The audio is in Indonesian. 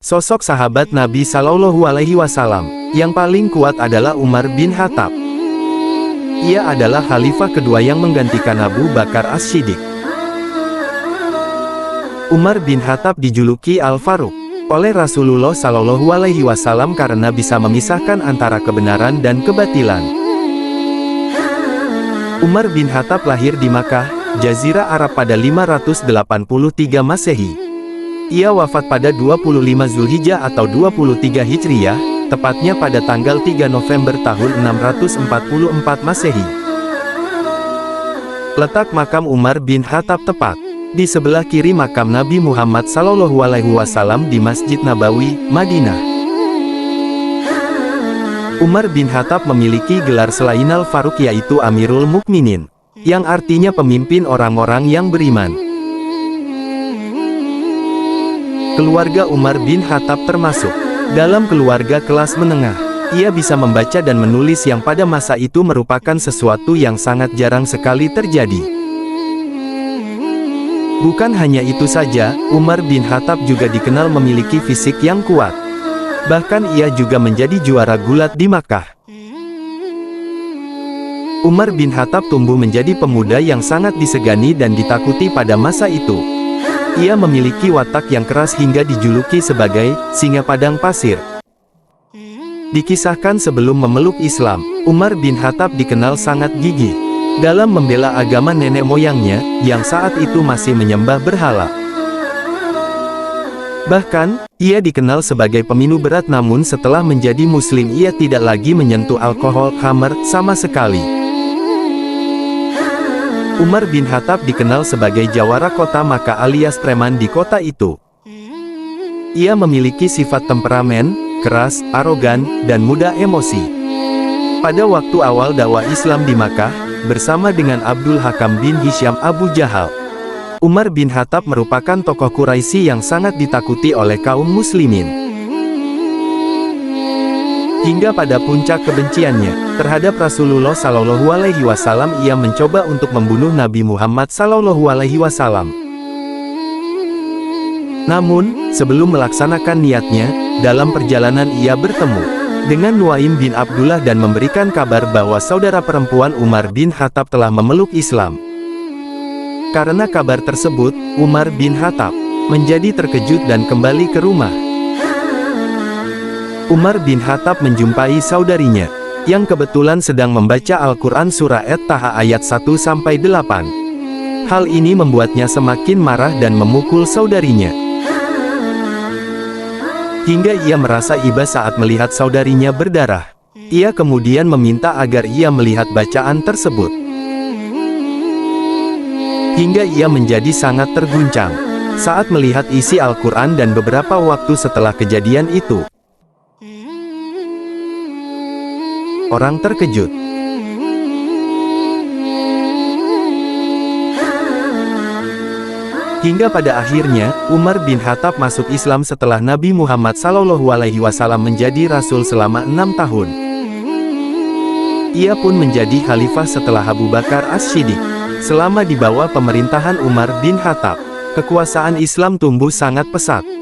Sosok sahabat Nabi Shallallahu Alaihi Wasallam yang paling kuat adalah Umar bin Khattab. Ia adalah khalifah kedua yang menggantikan Abu Bakar As-Siddiq. Umar bin Khattab dijuluki Al-Faruq oleh Rasulullah Shallallahu Alaihi Wasallam karena bisa memisahkan antara kebenaran dan kebatilan. Umar bin Khattab lahir di Makkah, Jazirah Arab pada 583 Masehi. Ia wafat pada 25 Zulhijjah atau 23 Hijriyah, tepatnya pada tanggal 3 November tahun 644 Masehi. Letak makam Umar bin Khattab tepat di sebelah kiri makam Nabi Muhammad SAW di Masjid Nabawi, Madinah. Umar bin Khattab memiliki gelar selain Al-Faruq yaitu Amirul Mukminin, yang artinya pemimpin orang-orang yang beriman. Keluarga Umar bin Khattab termasuk dalam keluarga kelas menengah. Ia bisa membaca dan menulis yang pada masa itu merupakan sesuatu yang sangat jarang sekali terjadi. Bukan hanya itu saja, Umar bin Khattab juga dikenal memiliki fisik yang kuat. Bahkan ia juga menjadi juara gulat di Makkah. Umar bin Khattab tumbuh menjadi pemuda yang sangat disegani dan ditakuti pada masa itu. Ia memiliki watak yang keras hingga dijuluki sebagai singa padang pasir. Dikisahkan sebelum memeluk Islam, Umar bin Khattab dikenal sangat gigih dalam membela agama nenek moyangnya, yang saat itu masih menyembah berhala. Bahkan, ia dikenal sebagai peminum berat, namun setelah menjadi muslim ia tidak lagi menyentuh alkohol, khamar, sama sekali. Umar bin Khattab dikenal sebagai jawara kota Makkah alias preman di kota itu. Ia memiliki sifat temperamen, keras, arogan, dan mudah emosi. Pada waktu awal dakwah Islam di Makkah, bersama dengan Abdul Hakam bin Hisham Abu Jahal, Umar bin Khattab merupakan tokoh Quraisy yang sangat ditakuti oleh kaum muslimin. Hingga pada puncak kebenciannya terhadap Rasulullah Shallallahu Alaihi Wasallam, ia mencoba untuk membunuh Nabi Muhammad Shallallahu Alaihi Wasallam. Namun, sebelum melaksanakan niatnya, dalam perjalanan ia bertemu dengan Nuaim bin Abdullah dan memberikan kabar bahwa saudara perempuan Umar bin Khattab telah memeluk Islam. Karena kabar tersebut, Umar bin Khattab menjadi terkejut dan kembali ke rumah. Umar bin Khattab menjumpai saudarinya, yang kebetulan sedang membaca Al-Quran surah At-Taha ayat 1-8. Hal ini membuatnya semakin marah dan memukul saudarinya. Hingga ia merasa iba saat melihat saudarinya berdarah. Ia kemudian meminta agar ia melihat bacaan tersebut. Hingga ia menjadi sangat terguncang saat melihat isi Al-Quran, dan beberapa waktu setelah kejadian itu, orang terkejut. Hingga pada akhirnya, Umar bin Khattab masuk Islam setelah Nabi Muhammad SAW menjadi Rasul selama 6 tahun. Ia pun menjadi khalifah setelah Abu Bakar As-Siddiq. Selama di bawah pemerintahan Umar bin Khattab, kekuasaan Islam tumbuh sangat pesat.